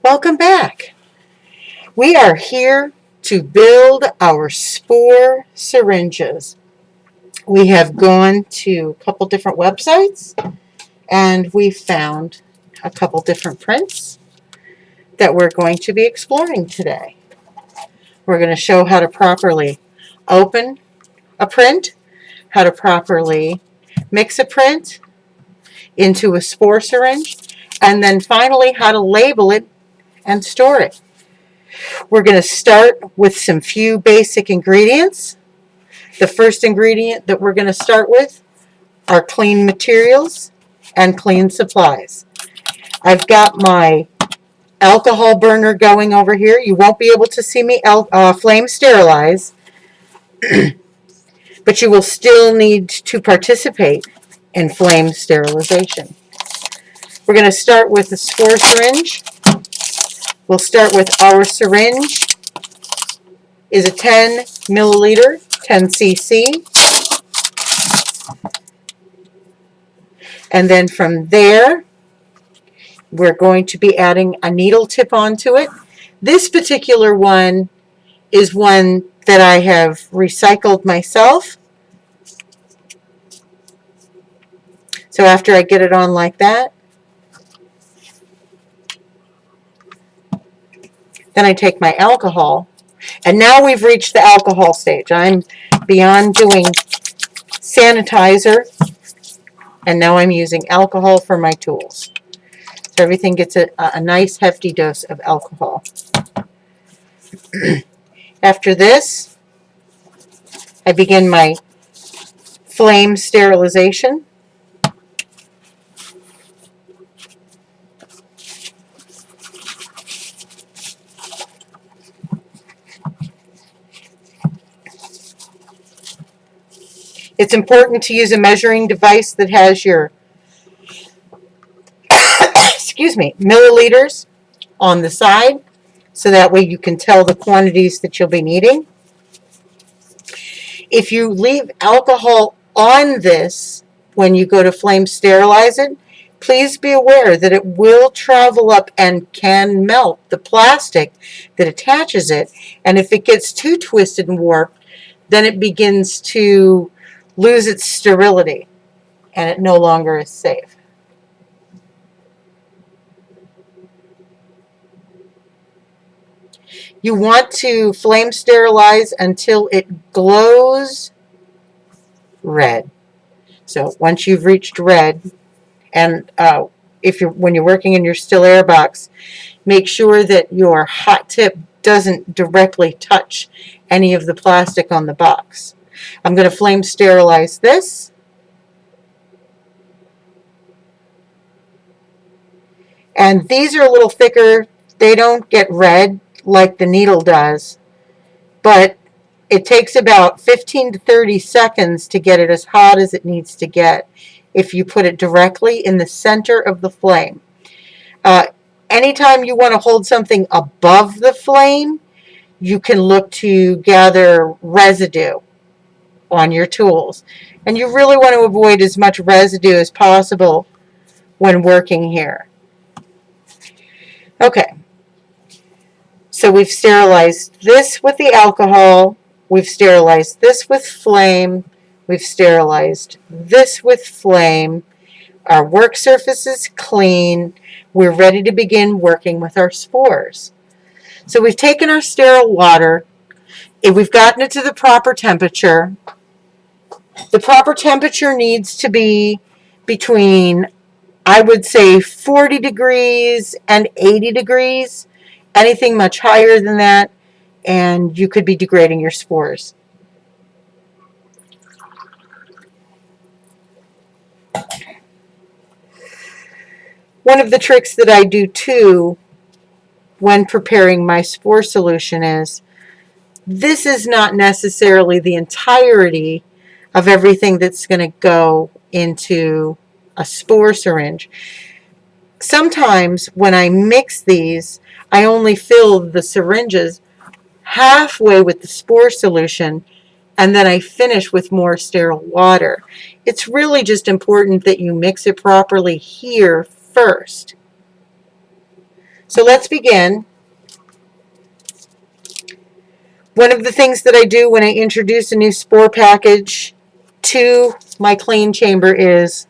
Welcome back. We are here to build our spore syringes. We have gone to a couple different websites and we found a couple different prints that we're going to be exploring today. We're going to show how to properly open a print, how to properly mix a print into a spore syringe, and then finally how to label it and store it. We're going to start with some few basic ingredients. The first ingredient that we're going to start with are clean materials and clean supplies. I've got my alcohol burner going over here. You won't be able to see me flame sterilize, but you will still need to participate in flame sterilization. We're going to start with the spore syringe. We'll start with our syringe is a 10 milliliter, 10 cc. And then from there, we're going to be adding a needle tip onto it. This particular one is one that I have recycled myself. So after I get it on like that, then I take my alcohol. And now we've reached the alcohol stage. I'm beyond doing sanitizer, and now I'm using alcohol for my tools. So everything gets a nice hefty dose of alcohol. After this, I begin my flame sterilization. It's important to use a measuring device that has your milliliters on the side, so that way you can tell the quantities that you'll be needing. If you leave alcohol on this when you go to flame sterilize it, please be aware that it will travel up and can melt the plastic that attaches it, and if it gets too twisted and warped, then it begins to lose its sterility and it no longer is safe. You want to flame sterilize until it glows red. So once you've reached red, and when you're working in your still air box, make sure that your hot tip doesn't directly touch any of the plastic on the box. I'm going to flame sterilize this. And these are a little thicker. They don't get red like the needle does, but it takes about 15 to 30 seconds to get it as hot as it needs to get if you put it directly in the center of the flame. Anytime you want to hold something above the flame, you can look to gather residue on your tools. And you really want to avoid as much residue as possible when working here. Okay, so we've sterilized this with the alcohol, we've sterilized this with flame, we've sterilized this with flame, our work surface is clean, we're ready to begin working with our spores. So we've taken our sterile water, if we've gotten it to the proper temperature. The proper temperature needs to be between, I would say, 40 degrees and 80 degrees. Anything much higher than that, and you could be degrading your spores. One of the tricks that I do too when preparing my spore solution is, this is not necessarily the entirety of everything that's going to go into a spore syringe. Sometimes when I mix these, I only fill the syringes halfway with the spore solution, and then I finish with more sterile water. It's really just important that you mix it properly here first. So let's begin. One of the things that I do when I introduce a new spore package to my clean chamber is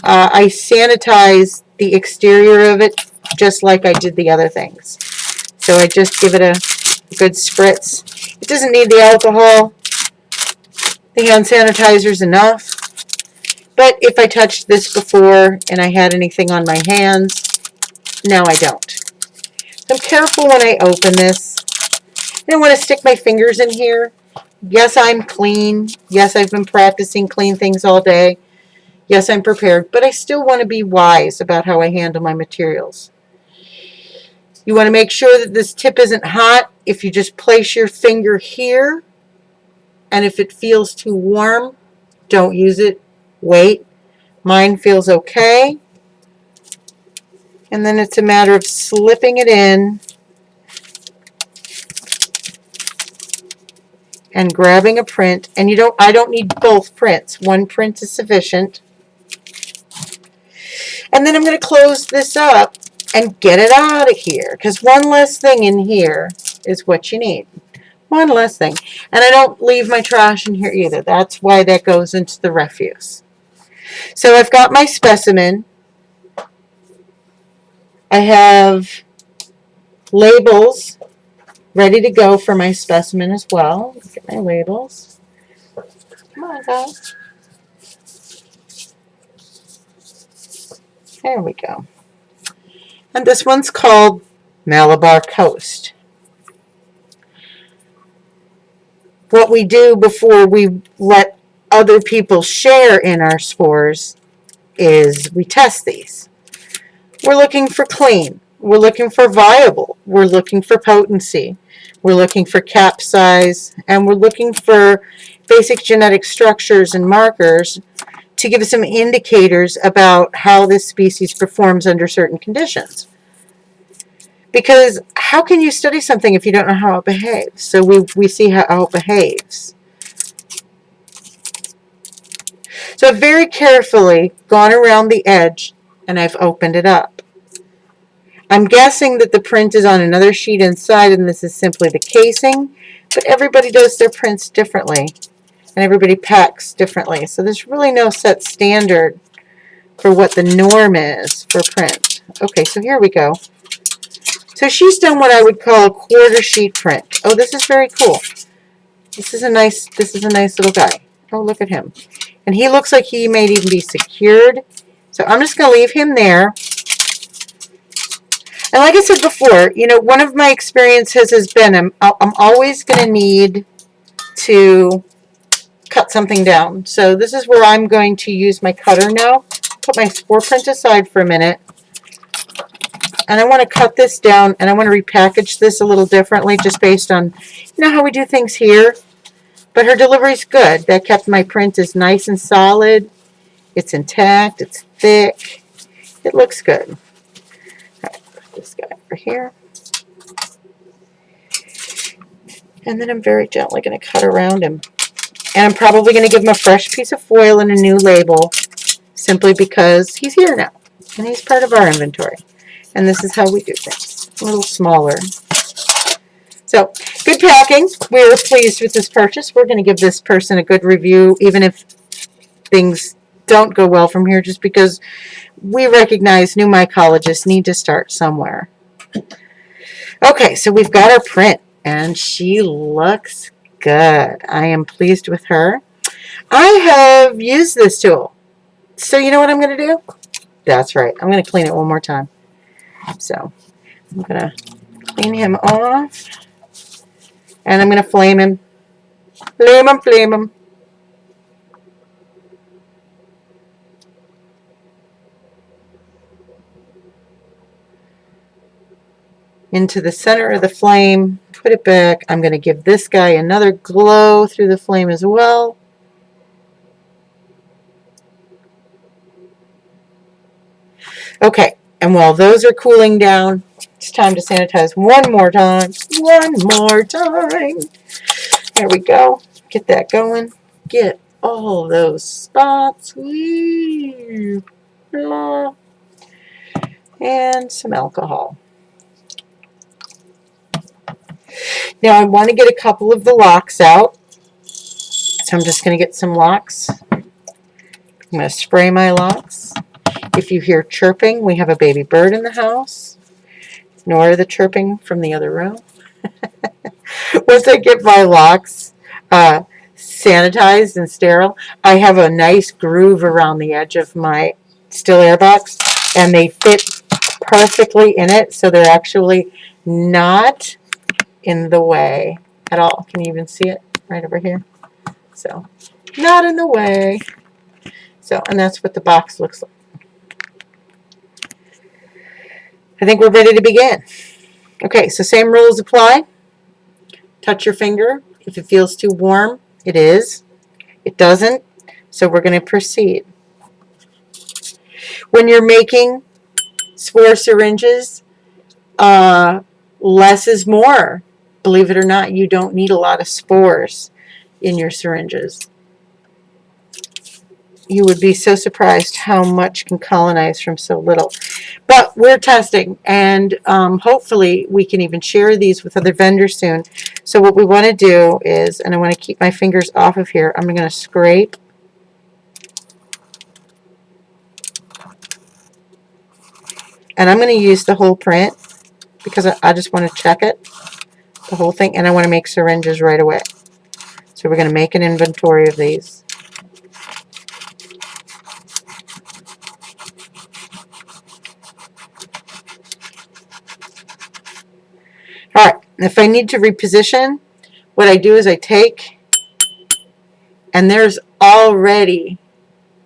I sanitize the exterior of it just like I did the other things. So I just give it a good spritz. It doesn't need the alcohol. The hand sanitizer is enough. But if I touched this before and I had anything on my hands, now I don't. So I'm careful when I open this. I don't want to stick my fingers in here. Yes, I'm clean. Yes, I've been practicing clean things all day. Yes, I'm prepared. But I still want to be wise about how I handle my materials. You want to make sure that this tip isn't hot. If you just place your finger here, and if it feels too warm, don't use it. Wait. Mine feels okay. And then it's a matter of slipping it in and grabbing a print. And I don't need both prints. One print is sufficient. And then I'm going to close this up and get it out of here, because one less thing in here is what you need. One less thing. And I don't leave my trash in here either. That's why that goes into the refuse. So I've got my specimen. I have labels ready to go for my specimen as well. Get my labels. Come on, guys. There we go. And this one's called Malabar Coast. What we do before we let other people share in our spores is we test these. We're looking for clean. We're looking for viable. We're looking for potency. We're looking for cap size. And we're looking for basic genetic structures and markers to give us some indicators about how this species performs under certain conditions. Because how can you study something if you don't know how it behaves? So we see how it behaves. So I've very carefully gone around the edge and I've opened it up. I'm guessing that the print is on another sheet inside and this is simply the casing, but everybody does their prints differently and everybody packs differently. So there's really no set standard for what the norm is for print. Okay, so here we go. So she's done what I would call a quarter sheet print. Oh, this is very cool. This is a nice little guy. Oh, look at him. And he looks like he may even be secured. So I'm just going to leave him there. And like I said before, one of my experiences has been I'm always going to need to cut something down. So this is where I'm going to use my cutter now. Put my spore print aside for a minute. And I want to cut this down, and I want to repackage this a little differently just based on, how we do things here. But her delivery's good. That kept my print is nice and solid. It's intact. It's thick. It looks good. All right, put this guy over here. And then I'm very gently going to cut around him. And I'm probably going to give him a fresh piece of foil and a new label, simply because he's here now. And he's part of our inventory. And this is how we do things. A little smaller. So, good packing. We're pleased with this purchase. We're going to give this person a good review, even if things don't go well from here, just because we recognize new mycologists need to start somewhere. Okay, so we've got our print, and she looks good. I am pleased with her. I have used this tool. So you know what I'm going to do? That's right. I'm going to clean it one more time. So I'm going to clean him off. And I'm going to flame him. Flame him, flame him. Into the center of the flame. Put it back. I'm going to give this guy another glow through the flame as well. Okay. And while those are cooling down, it's time to sanitize one more time. One more time. There we go. Get that going. Get all those spots. And some alcohol. Now I want to get a couple of the locks out. So I'm just going to get some locks. I'm going to spray my locks. If you hear chirping, we have a baby bird in the house. Nor the chirping from the other room. Once I get my locks sanitized and sterile, I have a nice groove around the edge of my still air box, and they fit perfectly in it, so they're actually not in the way at all. Can you even see it right over here? So, not in the way. So, and that's what the box looks like. I think we're ready to begin. Okay, so same rules apply. Touch your finger. If it feels too warm, it is. It doesn't, so we're going to proceed. When you're making spore syringes, less is more. Believe it or not, you don't need a lot of spores in your syringes. You would be so surprised how much can colonize from so little. But we're testing, and hopefully we can even share these with other vendors soon. So what we want to do is, and I want to keep my fingers off of here, I'm going to scrape. And I'm going to use the whole print because I just want to check it, the whole thing, and I want to make syringes right away. So we're going to make an inventory of these. All right, if I need to reposition, what I do is I take, and there's already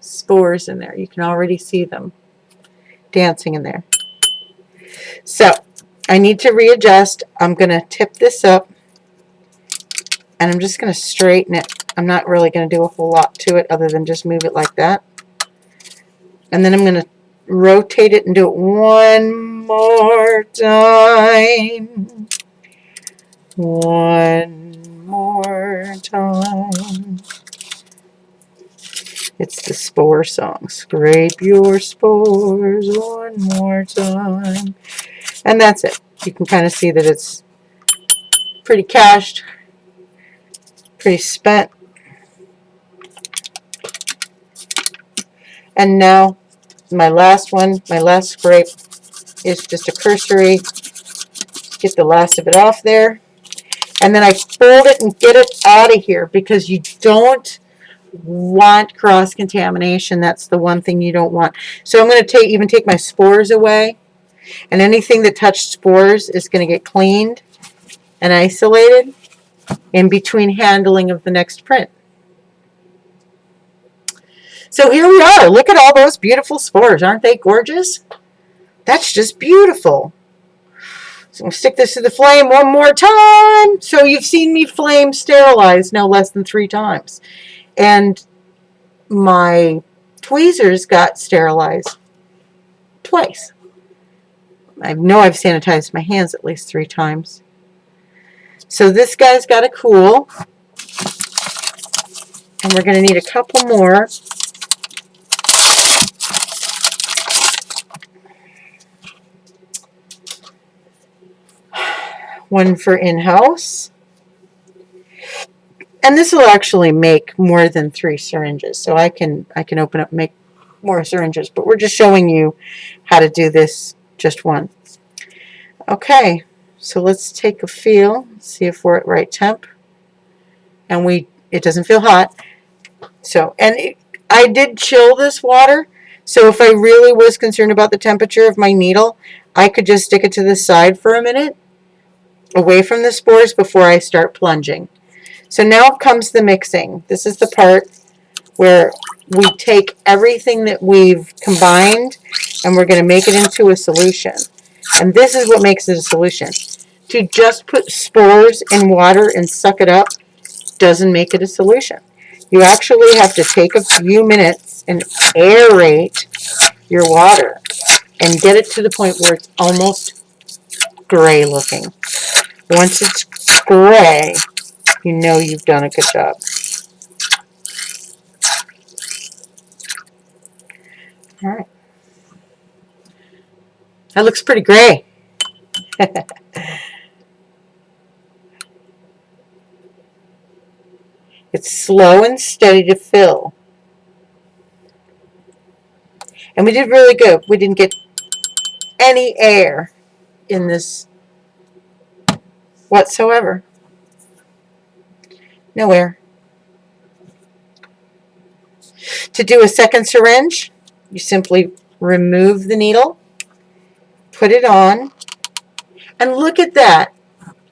spores in there. You can already see them dancing in there. So I need to readjust. I'm going to tip this up, and I'm just going to straighten it. I'm not really going to do a whole lot to it other than just move it like that. And then I'm going to rotate it and do it one more time. One more time. It's the spore song. Scrape your spores one more time. And that's it. You can kind of see that it's pretty cashed, pretty spent. And now my last one, my last scrape is just a cursory. Get the last of it off there. And then I fold it and get it out of here because you don't want cross-contamination. That's the one thing you don't want. So I'm going to even take my spores away. And anything that touched spores is going to get cleaned and isolated in between handling of the next print. So here we are. Look at all those beautiful spores. Aren't they gorgeous? That's just beautiful. So I'm going to stick this to the flame one more time. So you've seen me flame sterilize no less than 3 times. And my tweezers got sterilized twice. I know I've sanitized my hands at least 3 times. So this guy's got to cool. And we're going to need a couple more. One for in-house. And this will actually make more than 3 syringes. So I can open up and make more syringes. But we're just showing you how to do this just one. Okay, so let's take a feel. See if we're at right temp. And it doesn't feel hot. So, and I did chill this water. So if I really was concerned about the temperature of my needle, I could just stick it to the side for a minute, away from the spores, before I start plunging. So now comes the mixing. This is the part where we take everything that we've combined and we're going to make it into a solution. And this is what makes it a solution. To just put spores in water and suck it up doesn't make it a solution. You actually have to take a few minutes and aerate your water and get it to the point where it's almost gray looking. Once it's gray, you know you've done a good job. All right. That looks pretty gray. It's slow and steady to fill. And we did really good. We didn't get any air in this whatsoever. No air. To do a second syringe, you simply remove the needle, put it on, and look at that.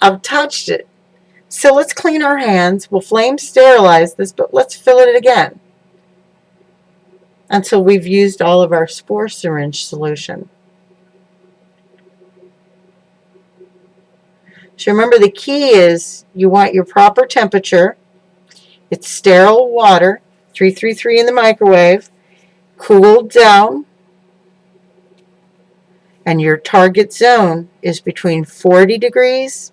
I've touched it. So let's clean our hands. We'll flame sterilize this, but let's fill it again until we've used all of our spore syringe solution. So remember, the key is you want your proper temperature. It's sterile water, 333 in the microwave, cooled down, and your target zone is between 40 degrees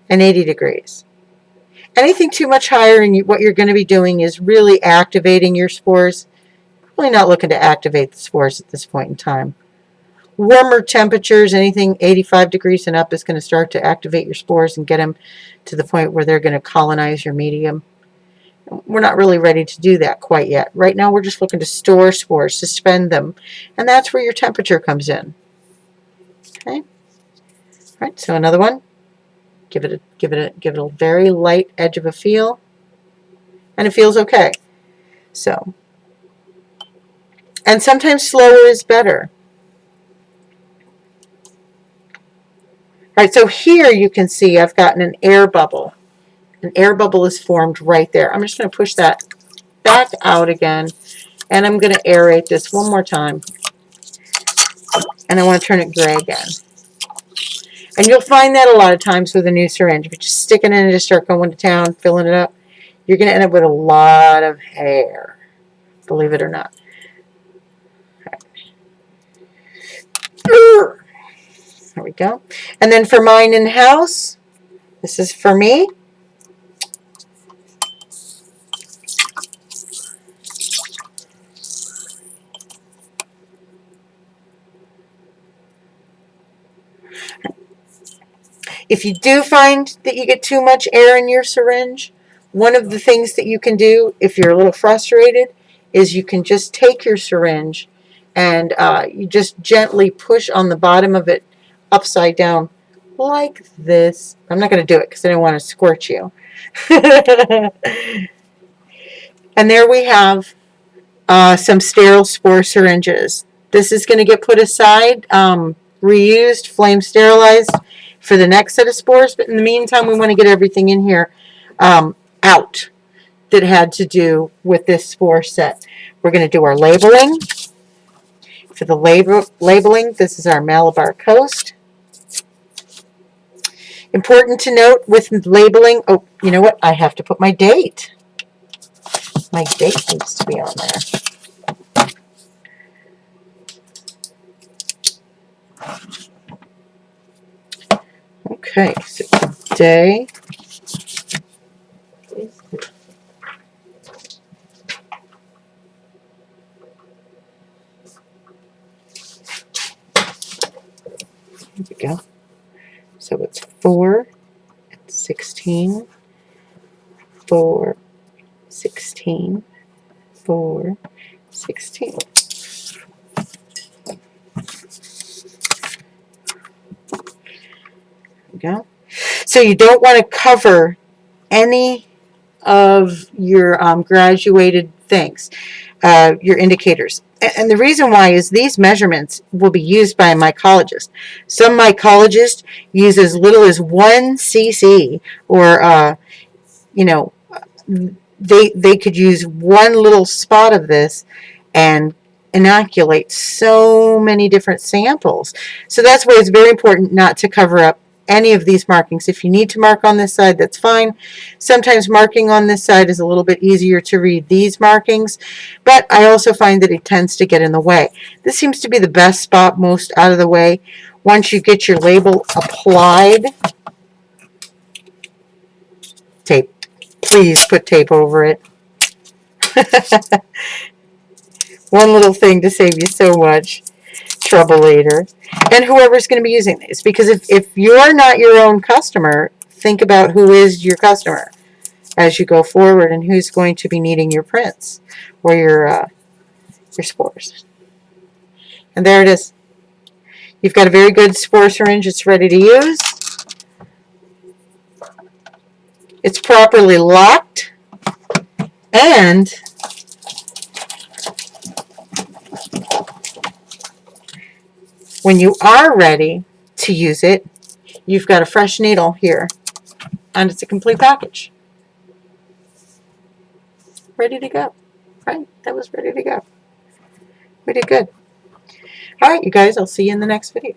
and 80 degrees. Anything too much higher, and what you're going to be doing is really activating your spores. Really not looking to activate the spores at this point in time. Warmer temperatures, anything 85 degrees and up, is going to start to activate your spores and get them to the point where they're going to colonize your medium. We're not really ready to do that quite yet. Right now we're just looking to store spores, suspend them, and that's where your temperature comes in. Okay. All right, so another one. Give it a very light edge of a feel, and it feels okay. So, and sometimes slower is better. All right, so here you can see I've gotten an air bubble. An air bubble is formed right there. I'm just going to push that back out again, and I'm going to aerate this one more time. And I want to turn it gray again. And you'll find that a lot of times with a new syringe. If you just stick it in and just start going to town, filling it up, you're going to end up with a lot of hair, believe it or not. There we go. And then for mine in-house, this is for me. If you do find that you get too much air in your syringe, one of the things that you can do if you're a little frustrated is you can just take your syringe and you just gently push on the bottom of it upside down like this. I'm not going to do it because I don't want to squirt you. And there we have some sterile spore syringes. This is going to get put aside, reused, flame sterilized for the next set of spores. But in the meantime, we want to get everything in here out that had to do with this spore set. We're going to do our labeling. For the labeling, this is our Malabar Coast. Important to note with labeling, oh, you know what? I have to put my date. My date needs to be on there. Okay, so today here we go. So it's 4/16, 4/16, 4/16. There we go. So you don't want to cover any of your graduated things, your indicators. And the reason why is these measurements will be used by a mycologist. Some mycologists use as little as 1 cc, or you know, they could use one little spot of this and inoculate so many different samples. So that's why it's very important not to cover up any of these markings. If you need to mark on this side, that's fine. Sometimes marking on this side is a little bit easier to read these markings, but I also find that it tends to get in the way. This seems to be the best spot, most out of the way. Once you get your label applied, tape. Please put tape over it. One little thing to save you so much trouble later. And whoever's going to be using these, because if you're not your own customer, think about who is your customer as you go forward and who's going to be needing your prints or your spores. And there it is. You've got a very good spore syringe. It's ready to use. It's properly locked. And when you are ready to use it, you've got a fresh needle here. And it's a complete package. Ready to go. Right? That was ready to go. We did good. All right, you guys, I'll see you in the next video.